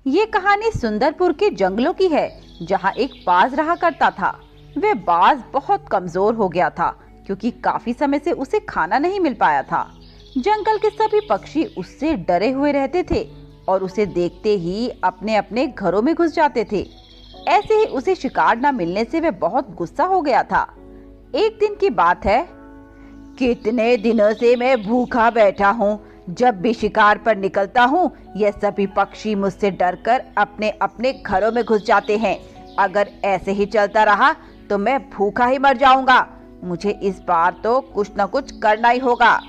ये कहानी सुंदरपुर के जंगलों की है, जहाँ एक बाज रहा करता था। वह बाज बहुत कमजोर हो गया था क्योंकि काफी समय से उसे खाना नहीं मिल पाया था। जंगल के सभी पक्षी उससे डरे हुए रहते थे और उसे देखते ही अपने अपने घरों में घुस जाते थे। ऐसे ही उसे शिकार न मिलने से वह बहुत गुस्सा हो गया था। एक दिन की बात है, कितने दिनों से मैं भूखा बैठा हूँ। जब भी शिकार पर निकलता हूँ, ये सभी पक्षी मुझसे डरकर अपने अपने घरों में घुस जाते हैं। अगर ऐसे ही चलता रहा तो मैं भूखा ही मर जाऊंगा। मुझे इस बार तो कुछ न कुछ करना ही होगा।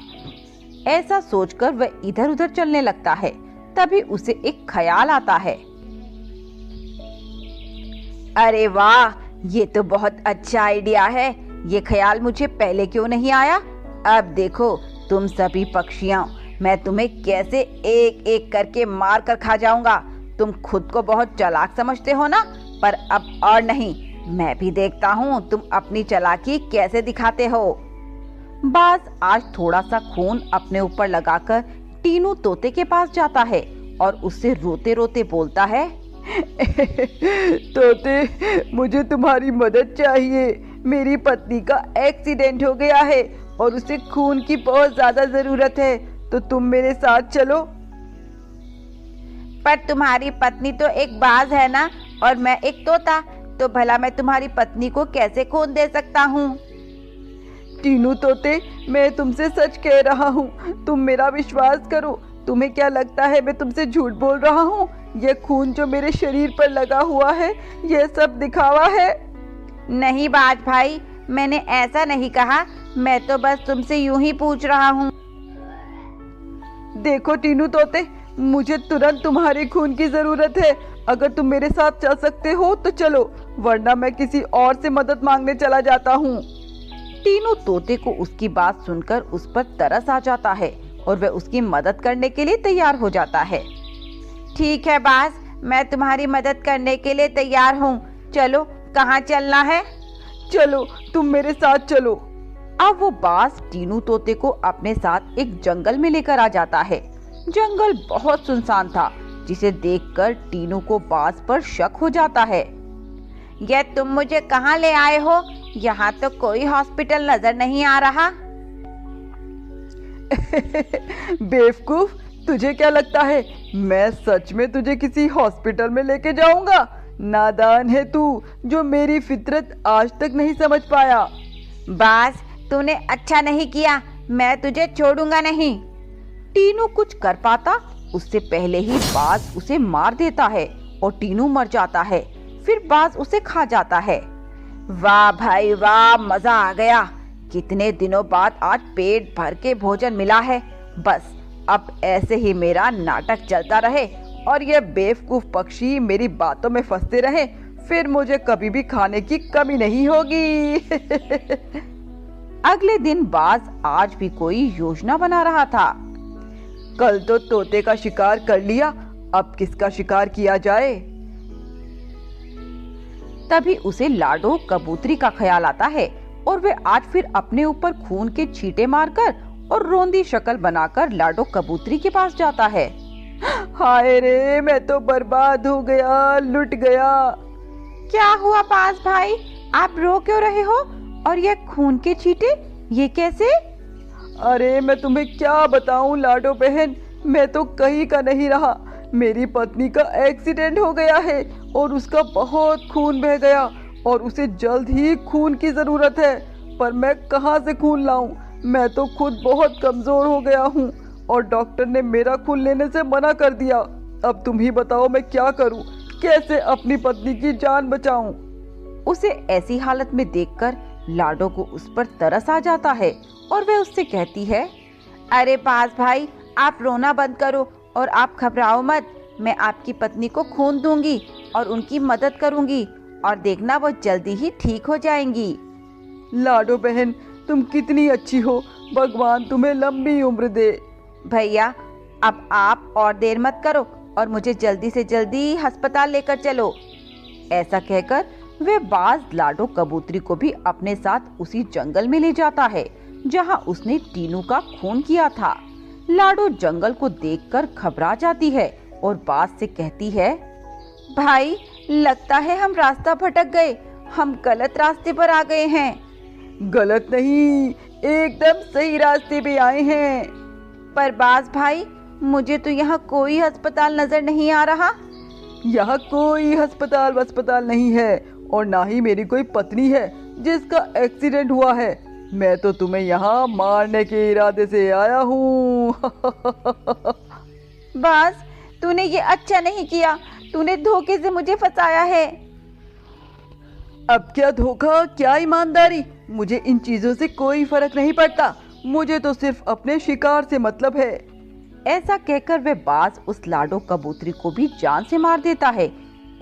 ऐसा सोचकर वह इधर उधर चलने लगता है। तभी उसे एक ख्याल आता है। अरे वाह, ये तो बहुत अच्छा आइडिया है। ये ख्याल मुझे पहले क्यों नहीं आया? अब देखो तुम सभी पक्षियों, मैं तुम्हें कैसे एक एक करके मार कर खा जाऊंगा। तुम खुद को बहुत चालाक समझते हो ना, पर अब और नहीं। मैं भी देखता हूँ तुम अपनी चालाकी कैसे दिखाते हो। बाज आज थोड़ा सा खून अपने ऊपर लगाकर टीनू तोते के पास जाता है और उससे रोते रोते बोलता है, तोते, मुझे तुम्हारी मदद चाहिए। मेरी पत्नी का एक्सीडेंट हो गया है और उसे खून की बहुत ज्यादा जरूरत है, तो तुम मेरे साथ चलो। पर तुम्हारी पत्नी तो एक बाज है ना, और मैं एक तोता, तो भला मैं तुम्हारी पत्नी को कैसे खून दे सकता हूँ? टीनू तोते, मैं तुमसे सच कह रहा हूँ, तुम मेरा विश्वास करो। तुम्हें क्या लगता है मैं तुमसे झूठ बोल रहा हूँ? यह खून जो मेरे शरीर पर लगा हुआ है, यह सब दिखावा है। नहीं बाज भाई, मैंने ऐसा नहीं कहा। मैं तो बस तुमसे यूं ही पूछ रहा हूँ। देखो टीनू तोते, मुझे तुरंत तुम्हारे खून की जरूरत है। अगर तुम मेरे साथ चल सकते हो तो चलो, वरना मैं किसी और से मदद मांगने चला जाता हूँ। टीनू तोते को उसकी बात सुनकर उस पर तरस आ जाता है और वह उसकी मदद करने के लिए तैयार हो जाता है। ठीक है बाज, मैं तुम्हारी मदद करने के लिए तैयार हूँ। चलो, कहाँ चलना है? चलो, तुम मेरे साथ चलो। अब वो बाज टीनू तोते को अपने साथ एक जंगल में लेकर आ जाता है। जंगल बहुत सुनसान था, जिसे देखकर टीनू को बाज पर शक हो जाता है। ये तुम मुझे कहाँ ले आए हो? यहाँ तो कोई हॉस्पिटल नजर नहीं आ रहा। बेवकूफ, तुझे क्या लगता है मैं सच में तुझे किसी हॉस्पिटल में लेके जाऊंगा? नादान है तू, जो मेरी फितरत आज तक नहीं समझ पाया। बाज, तूने अच्छा नहीं किया। मैं तुझे छोड़ूंगा नहीं। टीनू कुछ कर पाता उससे पहले ही बाज उसे मार देता है और टीनू मर जाता है। फिर बाज उसे खा जाता है। वाह भाई वाह, मजा आ गया। कितने दिनों बाद आज पेट भर के भोजन मिला है। बस अब ऐसे ही मेरा नाटक चलता रहे और ये बेवकूफ पक्षी मेरी बातों में फंसते रहे, फिर मुझे कभी भी खाने की कमी नहीं होगी। अगले दिन बाज आज भी कोई योजना बना रहा था। कल तो तोते का शिकार कर लिया, अब किसका शिकार किया जाए? तभी उसे लाडो कबूतरी का ख्याल आता है और वे आज फिर अपने ऊपर खून के छींटे मारकर और रोंदी शक्ल बनाकर लाडो कबूतरी के पास जाता है। हाय रे, मैं तो बर्बाद हो गया, लुट गया। क्या हुआ बाज भाई, आप रो क्यों रहे हो? और ये खून के छींटे, ये कैसे? अरे मैं तुम्हें क्या बताऊं लाडो बहन, मैं तो कहीं का नहीं रहा। मेरी पत्नी का एक्सीडेंट हो गया है और उसका बहुत खून बह गया और उसे जल्द ही खून की जरूरत है, पर मैं कहाँ से खून लाऊं? मैं तो खुद बहुत कमजोर हो गया हूँ और डॉक्टर ने मेरा खून लेने से मना कर दिया। अब तुम ही बताओ मैं क्या करूं, कैसे अपनी पत्नी की जान बचाऊं? उसे ऐसी हालत में देखकर लाडो को उस पर तरस आ जाता है और वह उससे कहती है, अरे बाज भाई, आप रोना बंद करो और आप घबराओ मत। मैं आपकी पत्नी को खून दूंगी और उनकी मदद करूंगी और देखना वो जल्दी ही ठीक हो जाएंगी। लाडो बहन, तुम कितनी अच्छी हो, भगवान तुम्हें लंबी उम्र दे। भैया, अब आप और देर मत करो और मुझे जल्दी से जल्दी अस्पताल लेकर चलो। ऐसा कहकर वे बाज लाडो कबूतरी को भी अपने साथ उसी जंगल में ले जाता है जहां उसने टीनू का खून किया था। लाडो जंगल को देखकर घबरा जाती है, और बाज से कहती है, भाई लगता है हम रास्ता भटक गए, हम गलत रास्ते पर आ गए हैं। गलत नहीं, एकदम सही रास्ते पे आए हैं। पर बाज भाई, मुझे तो यहाँ कोई अस्पताल नजर नहीं आ रहा। यहाँ कोई अस्पताल नहीं है और ना ही मेरी कोई पत्नी है जिसका एक्सीडेंट हुआ है। मैं तो तुम्हें यहाँ मारने के इरादे से आया हूँ। बाज, तूने ये अच्छा नहीं किया, तूने धोखे से मुझे फंसाया है। अब क्या धोखा क्या ईमानदारी, मुझे इन चीजों से कोई फर्क नहीं पड़ता। मुझे तो सिर्फ अपने शिकार से मतलब है। ऐसा कहकर वह बाज उस लाडो कबूतरी को भी जान से मार देता है।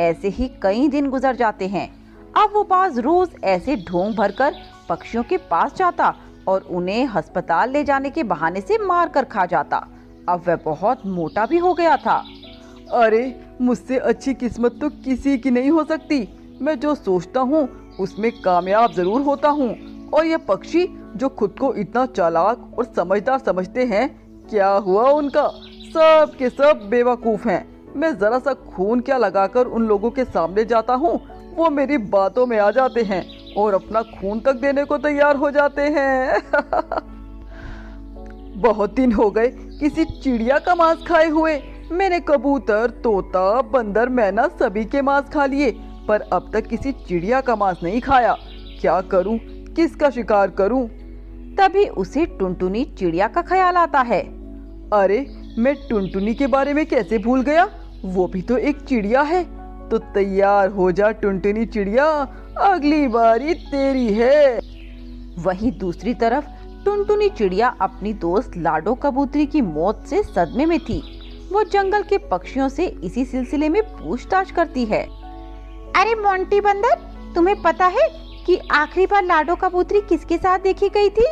ऐसे ही कई दिन गुजर जाते हैं। अब वो बाज रोज ऐसे ढोंग भरकर पक्षियों के पास जाता और उन्हें अस्पताल ले जाने के बहाने से मार कर खा जाता। अब वह बहुत मोटा भी हो गया था। अरे मुझसे अच्छी किस्मत तो किसी की नहीं हो सकती। मैं जो सोचता हूँ उसमें कामयाब जरूर होता हूँ। और ये पक्षी जो खुद को इतना चालाक और समझदार समझते हैं, क्या हुआ उनका? सब के सब बेवकूफ हैं। मैं जरा सा खून क्या लगाकर उन लोगों के सामने जाता हूँ, वो मेरी बातों में आ जाते हैं और अपना खून तक देने को तैयार हो जाते हैं। बहुत दिन हो गए किसी चिड़िया का मांस खाए हुए। मैंने कबूतर, तोता, बंदर, मैना सभी के मांस खा लिए, पर अब तक किसी चिड़िया का मांस नहीं खाया। क्या करूं, किसका शिकार करूं? तभी उसे टुनटुनी चिड़िया का ख्याल आता है। अरे मैं टुनटुनी के बारे में कैसे भूल गया, वो भी तो एक चिड़िया है। तो तैयार हो जा टुनटुनी चिड़िया, अगली बारी तेरी है। वहीं दूसरी तरफ टुनटुनी चिड़िया अपनी दोस्त लाडो कबूतरी की मौत से सदमे में थी। वो जंगल के पक्षियों से इसी सिलसिले में पूछताछ करती है। अरे मोंटी बंदर, तुम्हें पता है कि आखिरी बार लाडो कबूतरी किसके साथ देखी गई थी?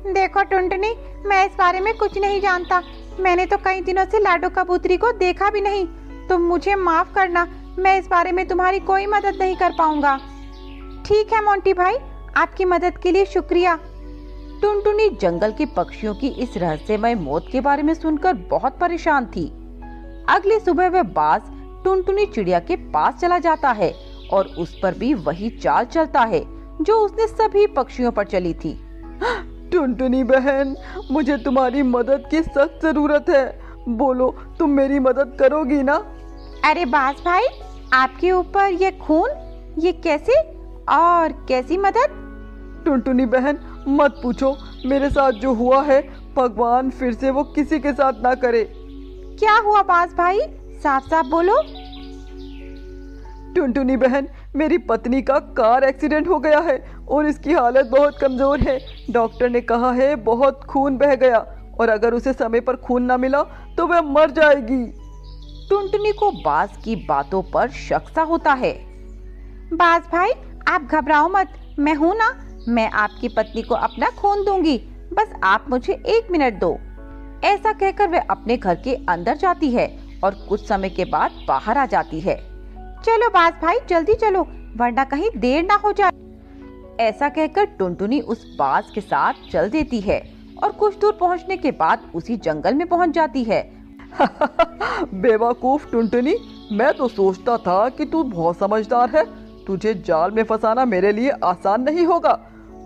देखो टुनटुनी, मैं इस बारे में कुछ नहीं जानता। मैंने तो कई दिनों से लाडो कबूतरी को देखा भी नहीं। तुम मुझे माफ करना, मैं इस बारे में तुम्हारी कोई मदद नहीं कर पाऊंगा। ठीक है मोंटी भाई, आपकी मदद के लिए शुक्रिया। टुनटुनी जंगल के पक्षियों की इस रहस्यमय मौत के बारे में सुनकर बहुत परेशान थी। अगली सुबह वह बाज टुनटुनी चिड़िया के पास चला जाता है और उस पर भी वही चाल चलता है जो उसने सभी पक्षियों पर चली थी। टुनटुनी बहन, मुझे तुम्हारी मदद की सख्त जरूरत है। बोलो, तुम मेरी मदद करोगी ना? अरे बाज भाई, आपके ऊपर ये खून, ये कैसे और कैसी मदद? टुनटुनी बहन मत पूछो, मेरे साथ जो हुआ है भगवान फिर से वो किसी के साथ ना करे। क्या हुआ बाज भाई, साफ साफ बोलो। टुनटुनी बहन, मेरी पत्नी का कार एक्सीडेंट हो गया है और इसकी हालत बहुत कमजोर है। डॉक्टर ने कहा है बहुत खून बह गया और अगर उसे समय पर खून ना मिला तो वह मर जाएगी। टुनटुनी को बाज की बातों पर शक सा होता है। बाज भाई, आप घबराओ मत, मैं हूं ना, मैं आपकी पत्नी को अपना खून दूंगी, बस आप मुझे 1 मिनट दो। ऐसा कहकर वह अपने घर के अंदर जाती है और कुछ समय के बाद बाहर आ जाती है। चलो बाज भाई, जल्दी चलो, वरना कहीं देर ना हो जाए। ऐसा कहकर टुनटुनी उस बाज के साथ चल देती है और कुछ दूर पहुंचने के बाद उसी जंगल में पहुंच जाती है। बेवकूफ टुनटुनी, मैं तो सोचता था कि तू बहुत समझदार है। तुझे जाल में फंसाना मेरे लिए आसान नहीं होगा,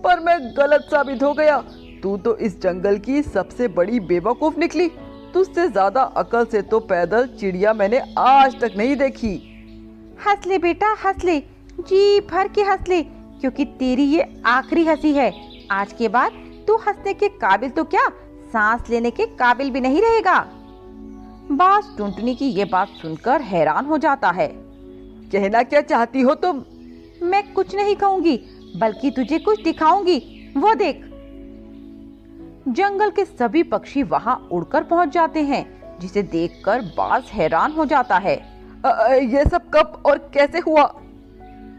पर मैं गलत साबित हो गया। तू तो इस जंगल की सबसे बड़ी बेवकूफ निकली। तुझसे ज्यादा अकल से तो पैदल चिड़िया मैंने आज तक नहीं देखी। हंस ले बेटा, हंस ले, जी भर के हंस ले, क्योंकि तेरी ये आखिरी हंसी है। आज के बाद तू हंसने के काबिल तो क्या, सांस लेने के काबिल भी नहीं रहेगा। बाज टुनटुनी की ये बात सुनकर हैरान हो जाता है। कहना क्या चाहती हो तुम? मैं कुछ नहीं कहूंगी, बल्कि तुझे कुछ दिखाऊंगी, वो देख। जंगल के सभी पक्षी वहां उड़कर पहुंच जाते हैं, जिसे देखकर बाज हैरान हो जाता है। ये सब कब और कैसे हुआ?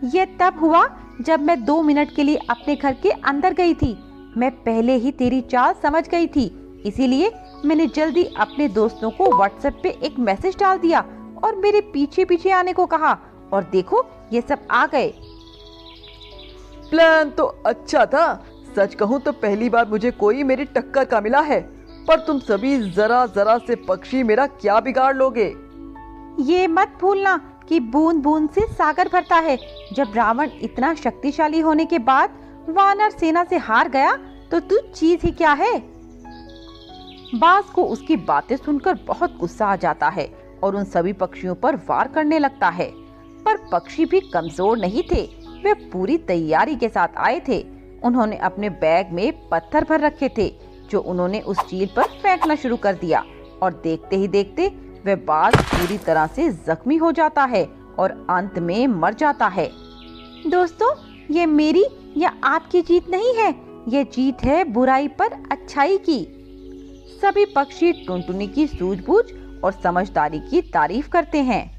ये तब हुआ जब मैं 2 मिनट के लिए अपने घर के अंदर गई थी। मैं पहले ही तेरी चाल समझ गई थी, इसीलिए मैंने जल्दी अपने दोस्तों को व्हाट्सएप पे एक मैसेज डाल दिया और मेरे पीछे पीछे आने को कहा, और देखो ये सब आ गए। प्लान तो अच्छा था। सच कहूँ तो पहली बार मुझे कोई मेरी टक्कर का मिला है। पर तुम सभी जरा जरा से पक्षी मेरा क्या बिगाड़ लोगे। ये मत भूलना कि बूंद बूंद से सागर भरता है। जब रावण इतना शक्तिशाली होने के बाद वानर सेना से हार गया तो तू चीज ही क्या है। बाज को उसकी बातें सुनकर बहुत गुस्सा आ जाता है और उन सभी पक्षियों पर वार करने लगता है। पर पक्षी भी कमजोर नहीं थे, वे पूरी तैयारी के साथ आए थे। उन्होंने अपने बैग में पत्थर भर रखे थे जो उन्होंने उस चील पर फेंकना शुरू कर दिया और देखते ही देखते वह बाज पूरी तरह से जख्मी हो जाता है और अंत में मर जाता है। दोस्तों, ये मेरी या आपकी जीत नहीं है, ये जीत है बुराई पर अच्छाई की। सभी पक्षी टुनटुनी की सूझबूझ और समझदारी की तारीफ करते हैं।